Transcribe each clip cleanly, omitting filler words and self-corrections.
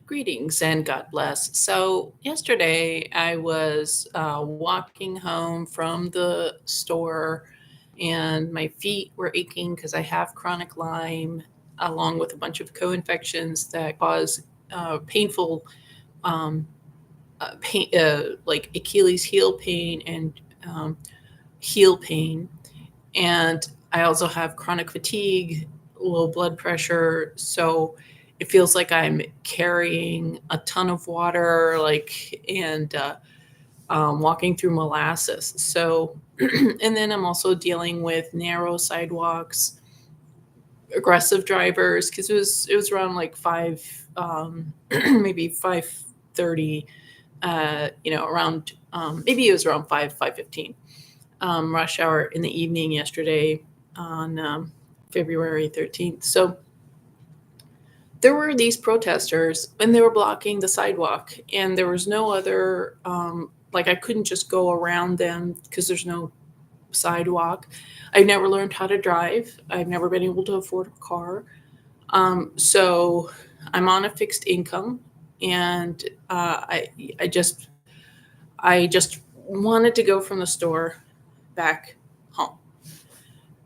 Greetings and God bless. So, yesterday I was walking home from the store and my feet were aching because I have chronic Lyme, along with a bunch of co infections that cause painful, um, pain, like Achilles heel pain and heel pain. And I also have chronic fatigue, low blood pressure. So it feels like I'm carrying a ton of water, and walking through molasses. So, and then I'm also dealing with narrow sidewalks, aggressive drivers, because it was around like maybe 5:30, around maybe it was around 5:15. Rush hour in the evening yesterday on February 13th. So there were these protesters and they were blocking the sidewalk, and there was no other, like, I couldn't just go around them because there's no sidewalk. I've never learned how to drive, I've never been able to afford a car. So I'm on a fixed income, and I just wanted to go from the store back home.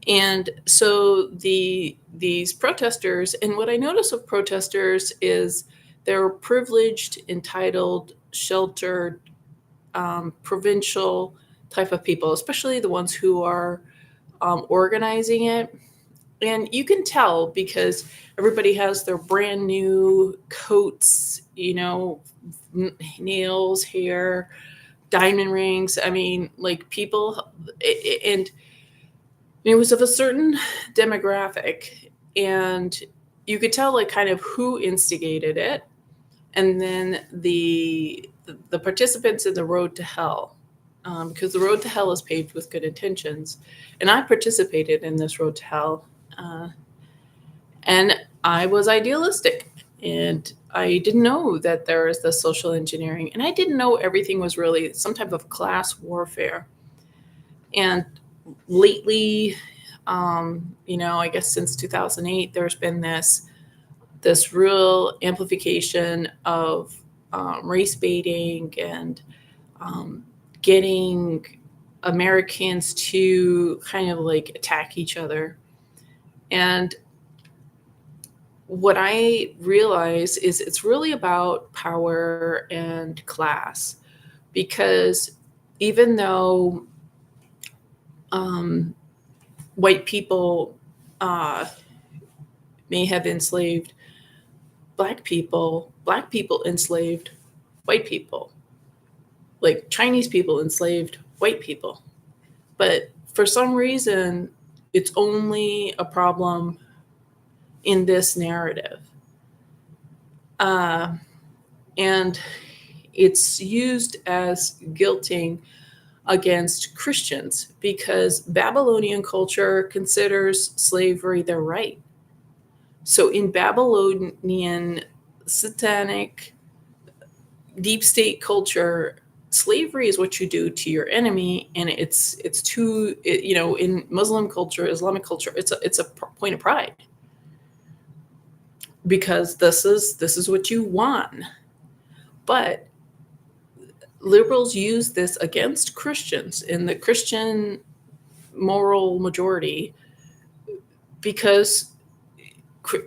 And so these protesters, and what I notice of protesters is they're privileged, entitled, sheltered, provincial type of people, especially the ones who are organizing it. And you can tell because everybody has their brand new coats, nails, hair, diamond rings. I mean, like, people, and it was of a certain demographic, and you could tell, like, kind of who instigated it, and then the participants in the road to hell, because the road to hell is paved with good intentions, and I participated in this road to hell, uh, and I was idealistic, and I didn't know that there is this social engineering, and I didn't know everything was really some type of class warfare. And lately, I guess since 2008, there's been this real amplification of race baiting and um, getting Americans to kind of like attack each other. And what I realize is it's really about power and class, because even though um, white people uh, may have enslaved black people enslaved white people, like Chinese people enslaved white people. But for some reason, it's only a problem in this narrative. Uh, and it's used as guilting against Christians because Babylonian culture considers slavery their right. So in Babylonian satanic deep state culture, slavery is what you do to your enemy, and it's too in Muslim culture, Islamic culture, it's a point of pride, because this is what you want. But liberals use this against Christians in the Christian moral majority, because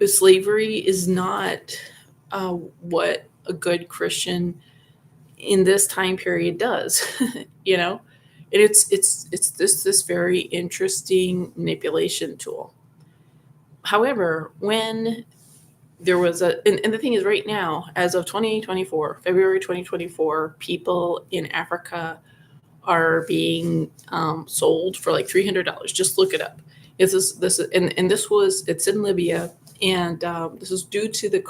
slavery is not what a good Christian in this time period does. And it's this very interesting manipulation tool. However, when there was and the thing is, right now, as of 2024, February 2024, people in Africa are being sold for like $300. Just look it up. It's in Libya, and this is due to the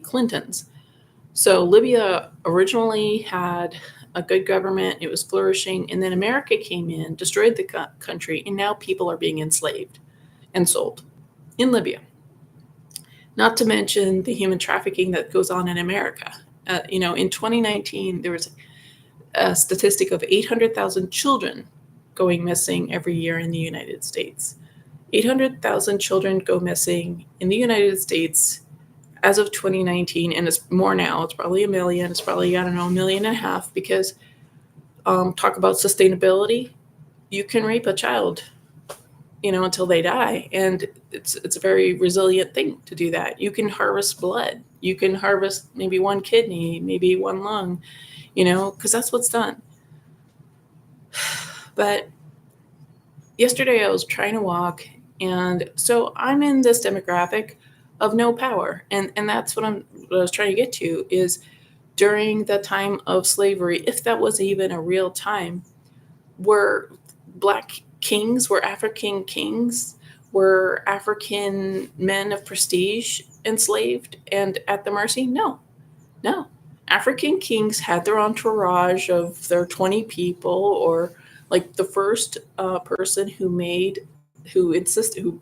Clintons. So Libya originally had a good government; it was flourishing, and then America came in, destroyed the country, and now people are being enslaved and sold in Libya. Not to mention the human trafficking that goes on in America. In 2019, there was a statistic of 800,000 children going missing every year in the United States. 800,000 children go missing in the United States as of 2019, and it's more now, it's probably 1 million, it's probably, I don't know, 1.5 million, because talk about sustainability, you can rape a child, until they die. And it's a very resilient thing to do that. You can harvest blood. You can harvest maybe one kidney, maybe one lung, because that's what's done. But yesterday I was trying to walk, and so I'm in this demographic of no power. And that's what I was trying to get to is during the time of slavery, if that was even a real time, were Black kings, were African kings, were African men of prestige enslaved and at the mercy? No. African kings had their entourage of their 20 people, or like the first person who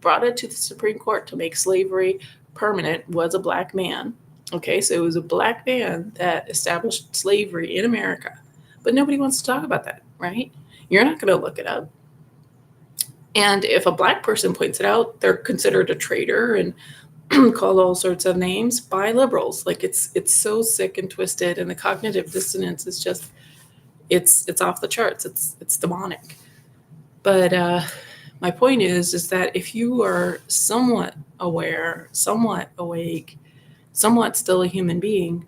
brought it to the Supreme Court to make slavery permanent was a Black man. Okay, so it was a Black man that established slavery in America. But nobody wants to talk about that, right? You're not going to look it up. And if a Black person points it out, they're considered a traitor and called all sorts of names by liberals. Like it's so sick and twisted, and the cognitive dissonance is just it's off the charts. It's demonic. But my point is that if you are somewhat aware, somewhat awake, somewhat still a human being,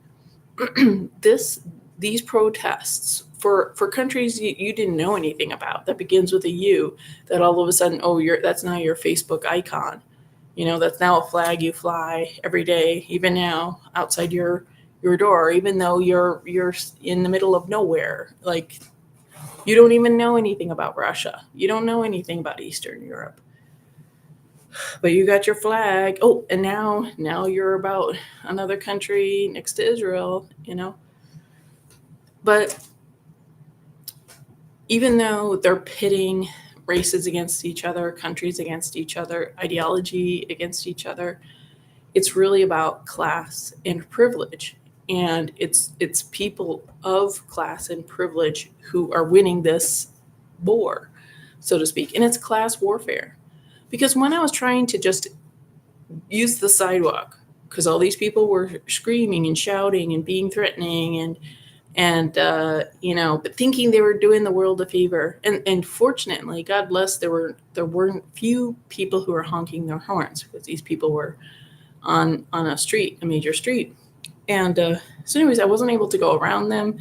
these protests for countries you didn't know anything about, that begins with a U, that all of a sudden, that's now your Facebook icon. That's now a flag you fly every day, even now outside your door, even though you're in the middle of nowhere. Like, you don't even know anything about Russia. You don't know anything about Eastern Europe. But you got your flag. Oh, and now you're about another country next to Israel, But even though they're pitting races against each other, countries against each other, ideology against each other, it's really about class and privilege. And it's people of class and privilege who are winning this war, so to speak. And it's class warfare. Because when I was trying to just use the sidewalk, because all these people were screaming and shouting and being threatening and but thinking they were doing the world a favor. And fortunately, God bless, there weren't few people who were honking their horns, because these people were on a major street. And so anyways, I wasn't able to go around them.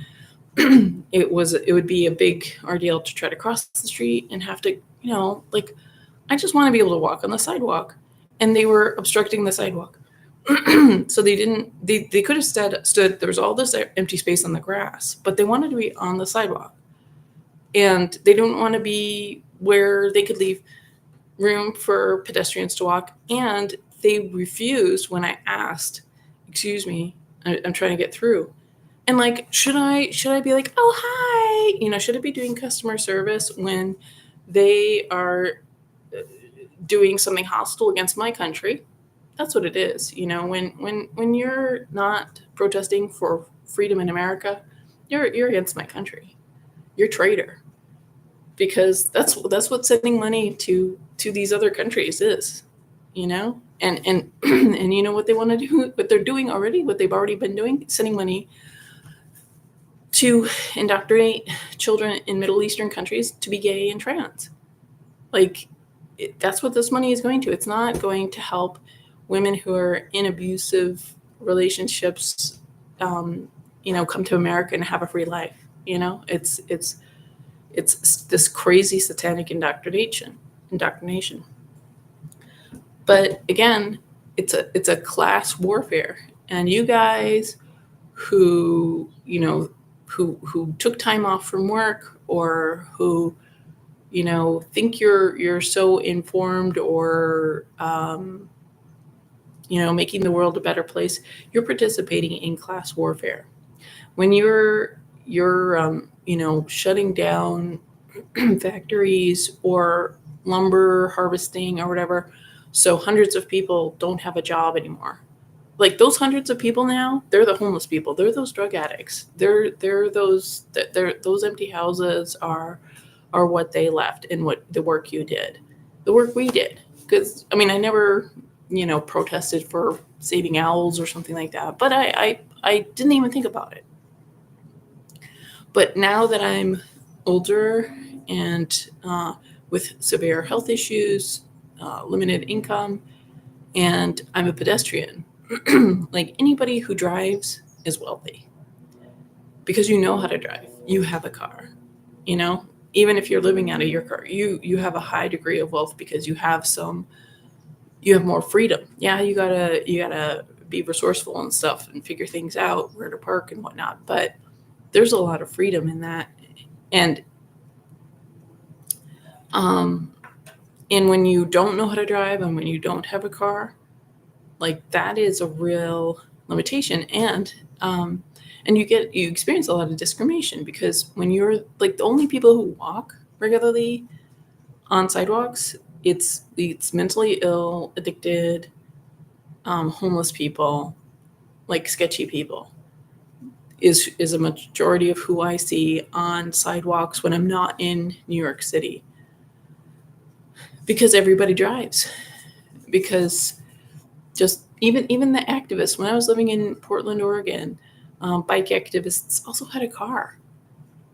It would be a big ordeal to try to cross the street and have to, I just want to be able to walk on the sidewalk. And they were obstructing the sidewalk. So they could have stood, there was all this empty space on the grass, but they wanted to be on the sidewalk. And they didn't want to be where they could leave room for pedestrians to walk. And they refused when I asked, excuse me, I'm trying to get through. And like, should I be like, oh, hi, should I be doing customer service when they are doing something hostile against my country? That's what it is. When you're not protesting for freedom in America, you're against my country. You're a traitor. Because that's what sending money to these other countries is, and and you know what they want to do, what they're doing already, what they've already been doing, sending money to indoctrinate children in Middle Eastern countries to be gay and trans. Like, that's what this money is going to. It's not going to help women who are in abusive relationships, come to America and have a free life. It's this crazy satanic indoctrination. But again, it's a class warfare. And you guys who took time off from work, or who think you're so informed, or making the world a better place, you're participating in class warfare. When you're shutting down factories or lumber harvesting or whatever, so hundreds of people don't have a job anymore. Like, those hundreds of people now, they're the homeless people. They're those drug addicts. They're those empty houses are what they left, and what the work you did, the work we did. Because I never protested for saving owls or something like that. But I didn't even think about it. But now that I'm older and with severe health issues, limited income, and I'm a pedestrian, like anybody who drives is wealthy because you know how to drive. You have a car, even if you're living out of your car, you have a high degree of wealth because you have more freedom. Yeah, you gotta be resourceful and stuff and figure things out, where to park and whatnot. But there's a lot of freedom in that. And um and when you don't know how to drive and when you don't have a car, like that is a real limitation. And you experience a lot of discrimination because when you're like the only people who walk regularly on sidewalks, it's mentally ill, addicted, homeless people, like sketchy people is a majority of who I see on sidewalks when I'm not in New York City, because everybody drives. Because just even the activists, when I was living in Portland, Oregon, bike activists also had a car.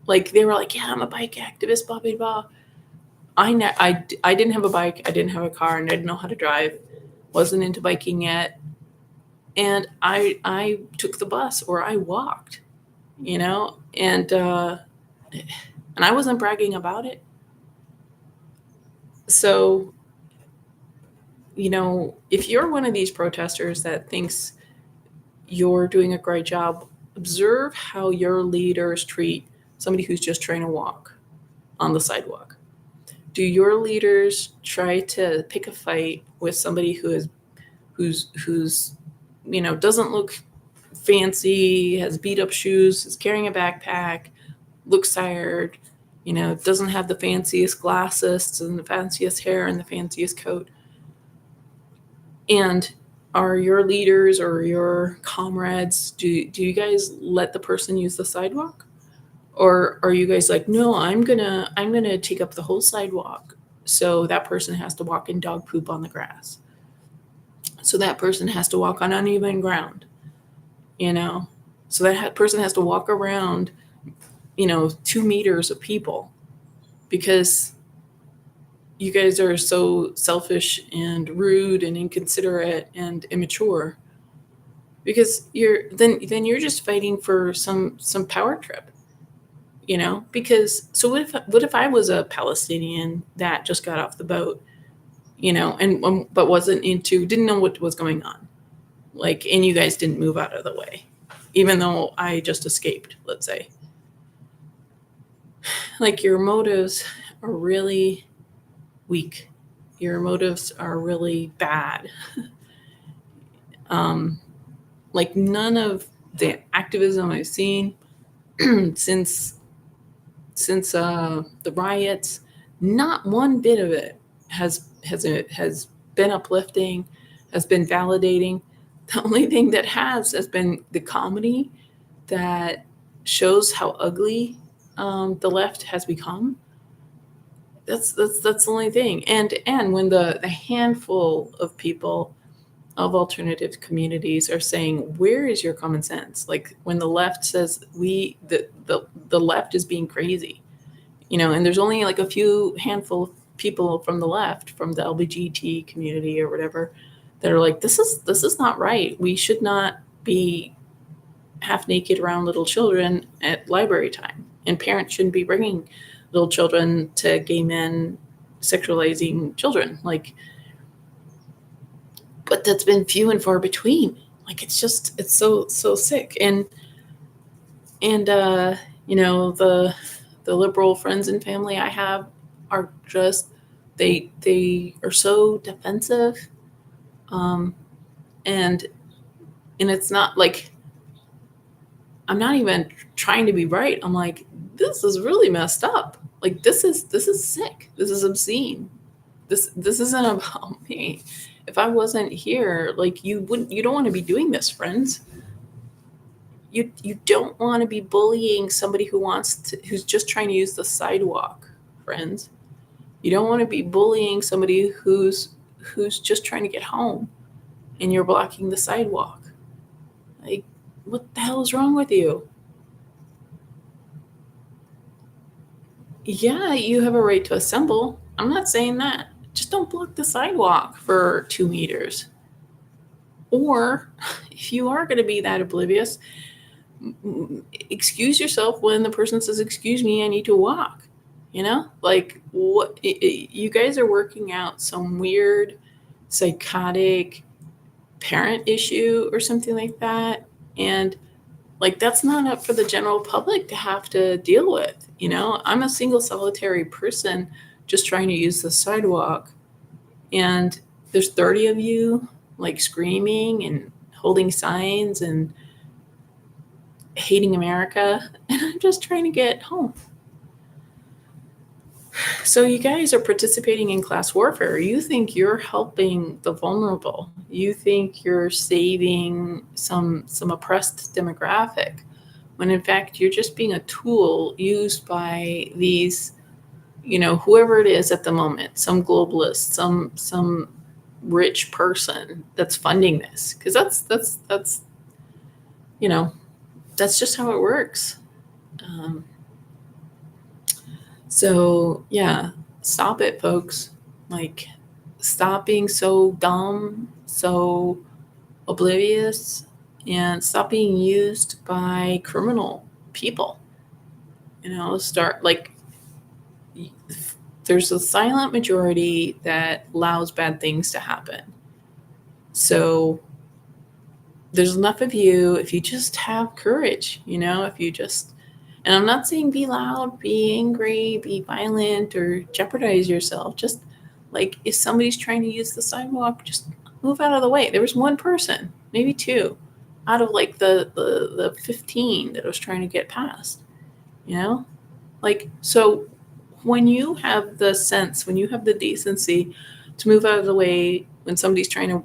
Like they were like, yeah, I'm a bike activist, blah blah blah. I didn't have a bike, I didn't have a car, and I didn't know how to drive. Wasn't into biking yet, and I took the bus or I walked, and I wasn't bragging about it. So, if you're one of these protesters that thinks you're doing a great job, observe how your leaders treat somebody who's just trying to walk on the sidewalk. Do your leaders try to pick a fight with somebody who's doesn't look fancy, has beat up shoes, is carrying a backpack, looks tired, doesn't have the fanciest glasses and the fanciest hair and the fanciest coat? And are your leaders or your comrades, do you guys let the person use the sidewalk? Or are you guys like, no, I'm gonna take up the whole sidewalk, so that person has to walk in dog poop on the grass, so that person has to walk on uneven ground, so that person has to walk around 2 meters of people, because you guys are so selfish and rude and inconsiderate and immature, because you're just fighting for some power trip, because so what if I was a Palestinian that just got off the boat, and but didn't know what was going on, like, and you guys didn't move out of the way, even though I just escaped, let's say. Like, your motives are really weak. Your motives are really bad. Like, none of the activism I've seen since the riots, not one bit of it has been uplifting, has been validating. The only thing that has been the comedy that shows how ugly the left has become. That's the only thing. And when the handful of people of alternative communities are saying, where is your common sense? Like, when the left says the left is being crazy, and there's only like a few handful of people from the left, from the LGBT community or whatever, that are like, this is not right. We should not be half naked around little children at library time, and parents shouldn't be bringing little children to gay men sexualizing children. Like, but that's been few and far between. Like, it's so sick. And the liberal friends and family I have are just, they are so defensive, and it's not like, I'm not even trying to be right. I'm like, this is really messed up. Like, this is sick. This is obscene. This isn't about me. If I wasn't here, like, you don't want to be doing this, friends. You don't want to be bullying somebody who's just trying to use the sidewalk, friends. You don't want to be bullying somebody who's just trying to get home. and you're blocking the sidewalk. Like, what the hell is wrong with you? Yeah, you have a right to assemble. I'm not saying that. Just don't block the sidewalk for 2 meters. Or if you are going to be that oblivious, excuse yourself when the person says, "Excuse me, I need to walk." Like what? You guys are working out some weird, psychotic parent issue or something like that, and like that's not up for the general public to have to deal with. I'm a single solitary person just trying to use the sidewalk, and there's 30 of you like screaming and holding signs and hating America, and I'm just trying to get home. So you guys are participating in class warfare. You think you're helping the vulnerable. You think you're saving some oppressed demographic, when in fact you're just being a tool used by these, whoever it is at the moment, some globalist, some rich person that's funding this, because that's that's just how it works. So yeah, stop it, folks. Like, stop being so dumb, so oblivious, and stop being used by criminal people. Start like, there's a silent majority that allows bad things to happen. So there's enough of you, if you just have courage, if you just, and I'm not saying be loud, be angry, be violent, or jeopardize yourself. Just like, if somebody's trying to use the sidewalk, just move out of the way. There was one person, maybe two, out of like the 15 that was trying to get past. Like, so when you have the sense, when you have the decency to move out of the way when somebody's trying to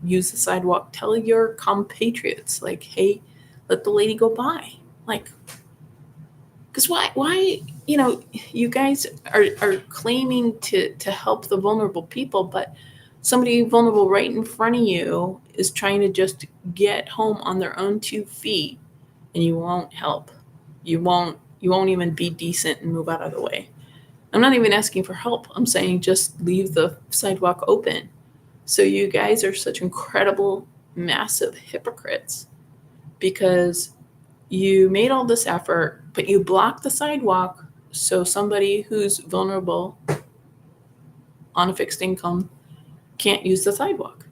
use the sidewalk, tell your compatriots, like, hey, let the lady go by. Like, because why you guys are claiming to help the vulnerable people, but somebody vulnerable right in front of you is trying to just get home on their own 2 feet, and you won't help. You won't even be decent and move out of the way. I'm not even asking for help. I'm saying just leave the sidewalk open. So you guys are such incredible, massive hypocrites, because you made all this effort, but you blocked the sidewalk so somebody who's vulnerable on a fixed income can't use the sidewalk.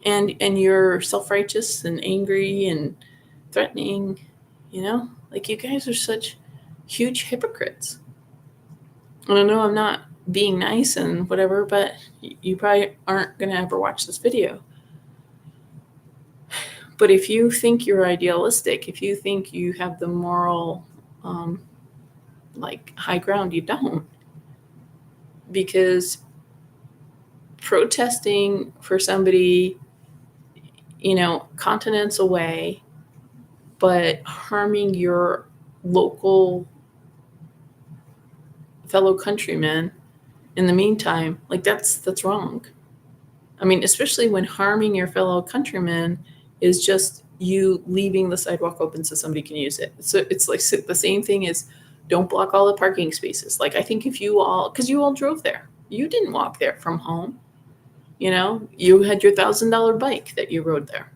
And you're self-righteous and angry and threatening, like, you guys are such huge hypocrites. And I know I'm not being nice and whatever, but you probably aren't going to ever watch this video. But if you think you're idealistic, if you think you have the moral, like, high ground, you don't. Because protesting for somebody, continents away, but harming your local fellow countrymen in the meantime, like, that's wrong. I mean, especially when harming your fellow countrymen is just you leaving the sidewalk open so somebody can use it. So it's like the same thing as, don't block all the parking spaces. Like, I think if you all, because you all drove there, you didn't walk there from home. You had your $1,000 bike that you rode there.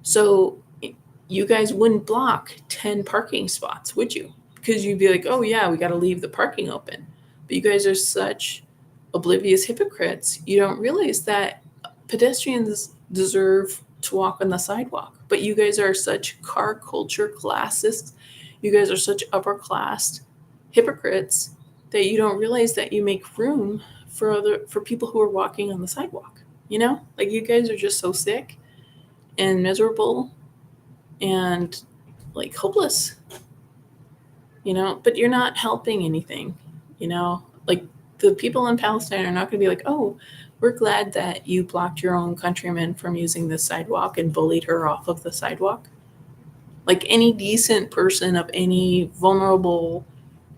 So you guys wouldn't block 10 parking spots, would you? Because you'd be like, oh yeah, we got to leave the parking open. But you guys are such oblivious hypocrites. You don't realize that pedestrians deserve to walk on the sidewalk. But you guys are such car culture classists. You guys are such upper class hypocrites that you don't realize that you make room for people who are walking on the sidewalk. Like, you guys are just so sick and miserable and like hopeless. But you're not helping anything. Like, the people in Palestine are not going to be like, oh, we're glad that you blocked your own countrymen from using the sidewalk and bullied her off of the sidewalk. Like, any decent person of any vulnerable,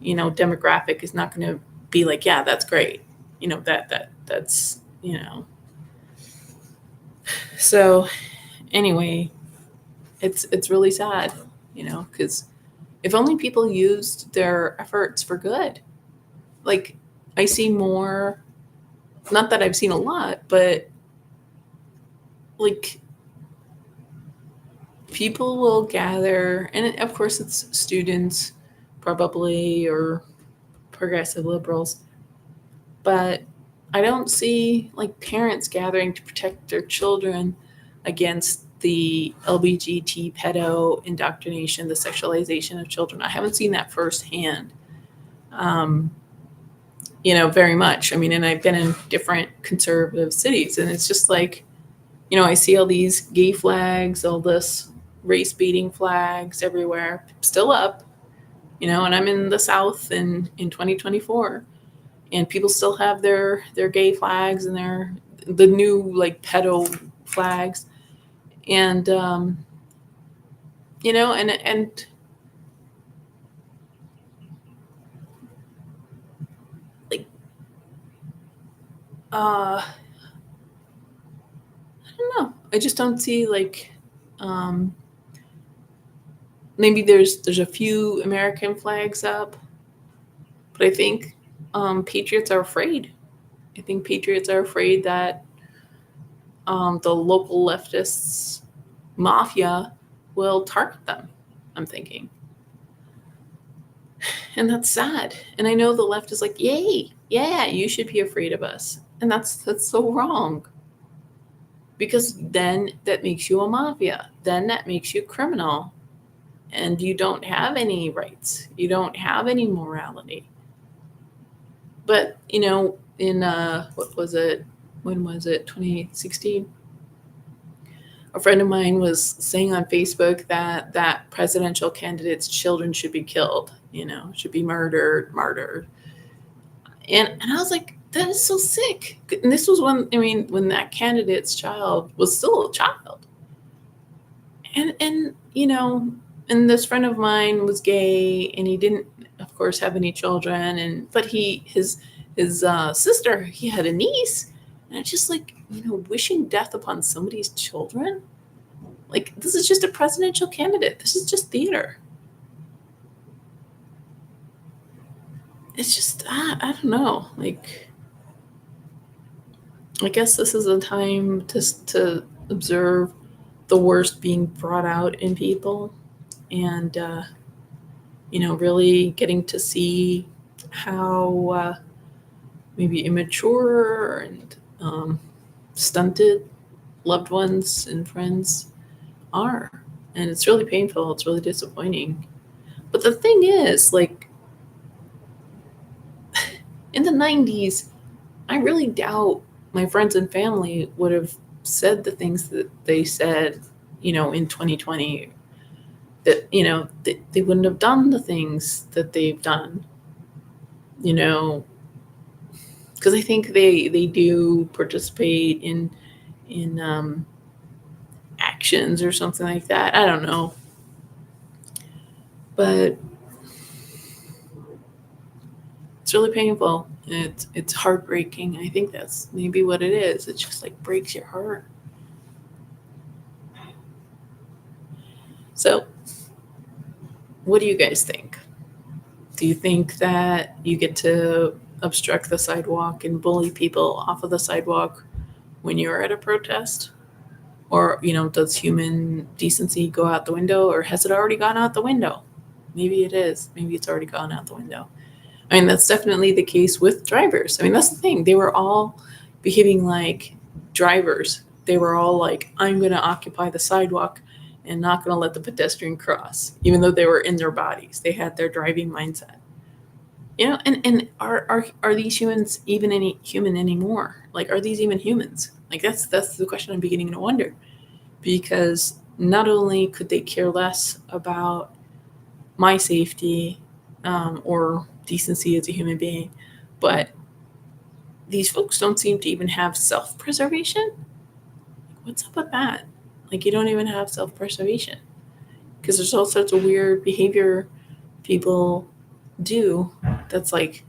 demographic is not going to be like, yeah, that's great. That's So anyway, it's really sad, because if only people used their efforts for good. Like, I see more, not that I've seen a lot, but like, people will gather, and of course it's students probably, or progressive liberals, but I don't see like parents gathering to protect their children against the LBGT pedo indoctrination, the sexualization of children. I haven't seen that firsthand, um, very much. I mean, and I've been in different conservative cities, and it's just like, I see all these gay flags, all this race baiting flags everywhere, still up, and I'm in the South in 2024, and people still have their gay flags and the new like pedo flags, and and like I don't know. I just don't see like, um, maybe there's a few American flags up, but I think patriots are afraid. I think patriots are afraid that the local leftists mafia will target them. I'm thinking, and that's sad. And I know the left is like, "Yay, yeah, you should be afraid of us," and that's so wrong. Because then that makes you a mafia. Then that makes you criminal, and you don't have any rights. You don't have any morality. But in what was it? When was it? 2016. A friend of mine was saying on Facebook that presidential candidates' children should be killed. Should be martyred. And I was like, that is so sick. And this was when that candidate's child was still a child. And this friend of mine was gay, and he didn't, of course, have any children. But his sister, he had a niece, and it's just like, wishing death upon somebody's children. Like, this is just a presidential candidate. This is just theater. It's just, I don't know. Like, I guess this is a time to observe the worst being brought out in people, and really getting to see how maybe immature and stunted loved ones and friends are. And it's really painful. It's really disappointing. But the thing is, like, in the 90s, I really doubt my friends and family would have said the things that they said, in 2020. That, they wouldn't have done the things that they've done, because I think they do participate in actions or something like that. I don't know, but it's really painful. It's heartbreaking. I think that's maybe what it is. It just like breaks your heart. So, what do you guys think? Do you think that you get to obstruct the sidewalk and bully people off of the sidewalk when you're at a protest? Or, does human decency go out the window, or has it already gone out the window? Maybe it is. Maybe it's already gone out the window. I mean, that's definitely the case with drivers. I mean, that's the thing. They were all behaving like drivers. They were all like, I'm going to occupy the sidewalk and not going to let the pedestrian cross, even though they were in their bodies. They had their driving mindset. And are these humans even any human anymore? Like, are these even humans? Like, that's the question I'm beginning to wonder. Because not only could they care less about my safety, or decency as a human being, but these folks don't seem to even have self-preservation. What's up with that? Like, you don't even have self-preservation, because there's all sorts of weird behavior people do that's like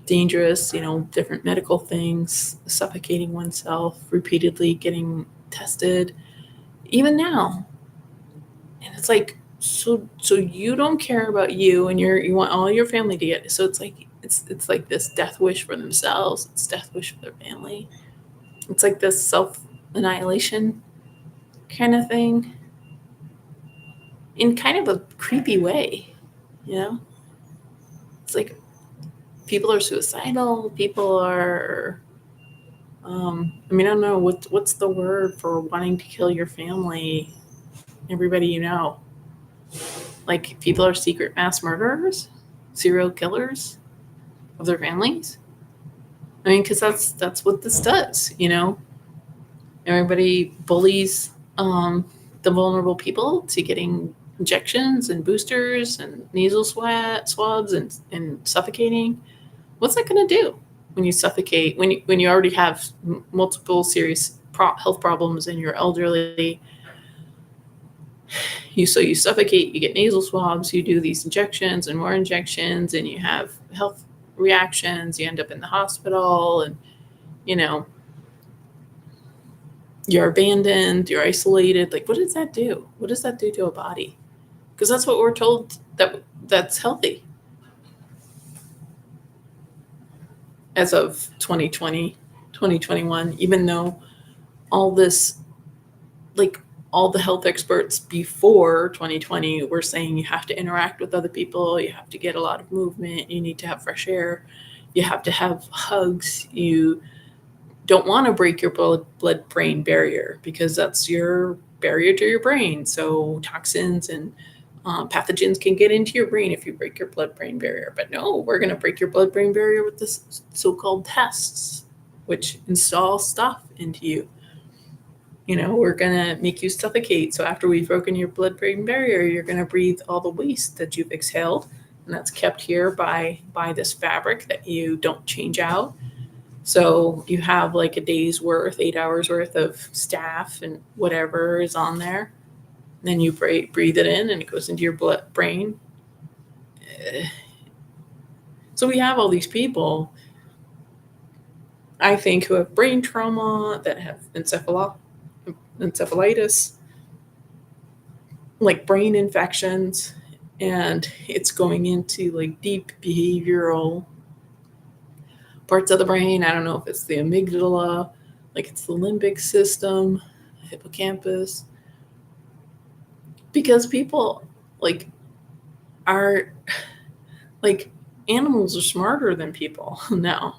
dangerous, different medical things, suffocating oneself, repeatedly getting tested, even now. And it's like, so you don't care about you, and you want all your family to get it. So it's like this death wish for themselves. It's death wish for their family. It's like this self annihilation kind of thing, in kind of a creepy way, you know. It's like people are suicidal. People are. I mean, I don't know what's the word for wanting to kill your family, everybody you know. Like, people are secret mass murderers, serial killers of their families. I mean, because that's what this does, you know. Everybody bullies the vulnerable people to getting injections and boosters and nasal swabs and suffocating. What's that going to do when you suffocate? When you already have multiple serious health problems and you're elderly, you suffocate, you get nasal swabs, you do these injections and more injections, and you have health reactions, you end up in the hospital, and you know, you're abandoned, you're isolated. Like, what does that do? What does that do to a body? Because that's what we're told that's healthy as of 2020, 2021, even though all this, like, all the health experts before 2020 were saying you have to interact with other people, you have to get a lot of movement, you need to have fresh air, you have to have hugs, you don't want to break your blood-brain barrier because that's your barrier to your brain. So toxins and pathogens can get into your brain if you break your blood-brain barrier. But no, we're going to break your blood-brain barrier with this so-called tests, which install stuff into you. You know, we're going to make you suffocate. So after we've broken your blood-brain barrier, you're going to breathe all the waste that you've exhaled, and that's kept here by this fabric that you don't change out. So you have like a day's worth, 8 hours worth of staph and whatever is on there. Then you breathe it in and it goes into your brain. So we have all these people, I think, who have brain trauma, that have encephalitis, like brain infections, and it's going into like deep behavioral parts of the brain. I don't know if it's the amygdala, like it's the limbic system, hippocampus, because people like are like, animals are smarter than people now.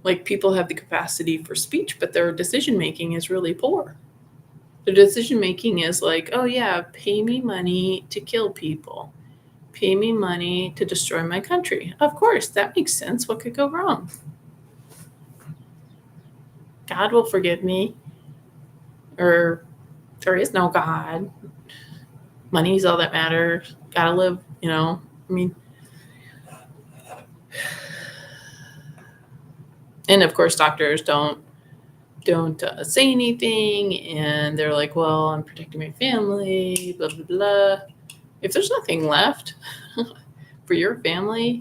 Like, people have the capacity for speech, but their decision making is really poor. Their decision making is like, oh yeah, pay me money to kill people, pay me money to destroy my country. Of course, that makes sense. What could go wrong? God will forgive me. Or there is no God. Money's all that matters. Gotta live, you know. I mean, and of course, doctors don't say anything, and they're like, well, I'm protecting my family, blah blah blah. If there's nothing left for your family,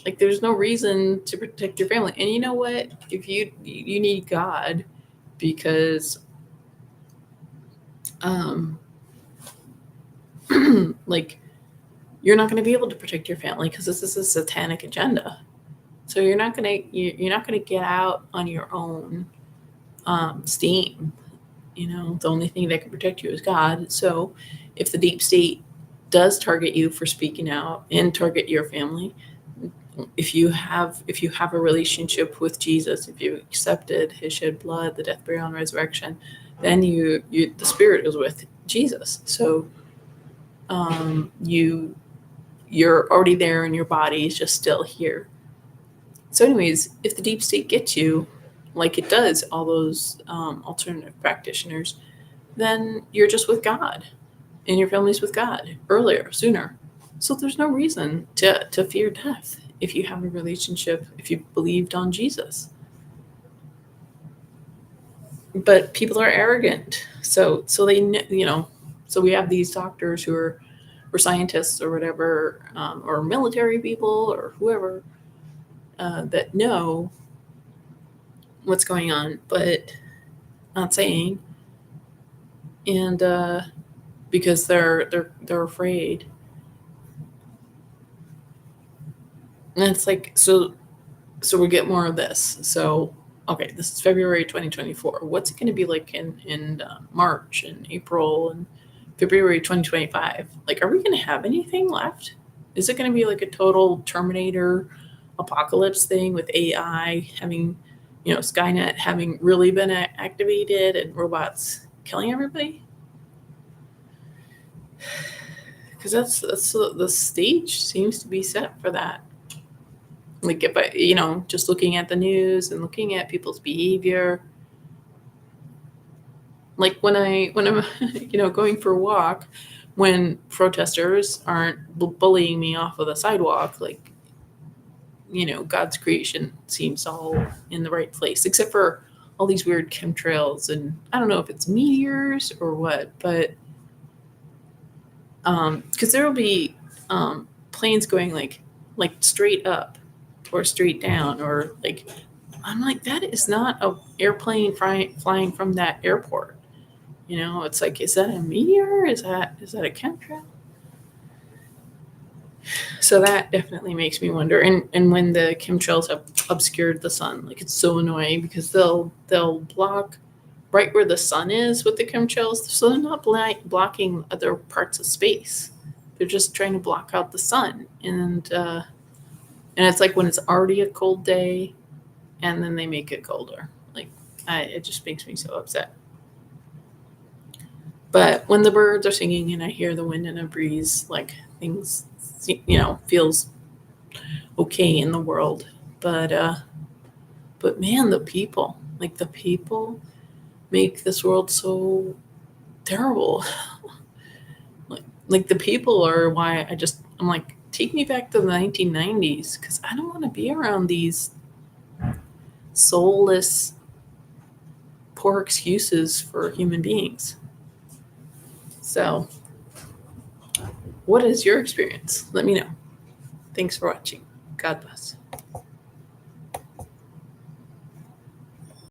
like, there's no reason to protect your family. And you know what? If you need God, because like, you're not going to be able to protect your family because this is a satanic agenda. So you're not gonna get out on your own steam. You know, the only thing that can protect you is God. So if the deep state does target you for speaking out and target your family, if you have a relationship with Jesus, if you accepted his shed blood, the death, burial, and resurrection, then the spirit is with Jesus. So you're already there, and your body is just still here. So anyways, if the deep state gets you, like it does all those alternative practitioners, then you're just with God, and your family's with God sooner. So there's no reason to fear death if you have a relationship, if you believed on Jesus. But people are arrogant. So they, you know, so we have these doctors who are, or scientists or whatever, or military people or whoever, that know what's going on, but not saying. and because they're afraid. And it's like, so we get more of this. So okay, this is February 2024. What's it going to be like in March and April and February 2025? Like, are we going to have anything left? Is it going to be like a total Terminator apocalypse thing with AI having, Skynet having really been activated and robots killing everybody? Because that's the stage seems to be set for that. Like, if I, just looking at the news and looking at people's behavior, like when I'm going for a walk, when protesters aren't bullying me off of the sidewalk, like, God's creation seems all in the right place, except for all these weird chemtrails, and I don't know if it's meteors or what, but because there will be planes going like straight up or straight down, or like, I'm like, that is not a airplane flying from that airport. It's like, is that a meteor? Is that a chemtrail? So that definitely makes me wonder. And when the chemtrails have obscured the sun, like, it's so annoying because they'll block right where the sun is with the chemtrails, so they're not blocking other parts of space. They're just trying to block out the sun, and it's like when it's already a cold day, and then they make it colder. Like, it just makes me so upset. But when the birds are singing and I hear the wind and a breeze, like, things, feels okay in the world. But man, the people, make this world so terrible. Like the people are why I'm like, take me back to the 1990s, because I don't want to be around these soulless, poor excuses for human beings. So, what is your experience? Let me know. Thanks for watching. God bless.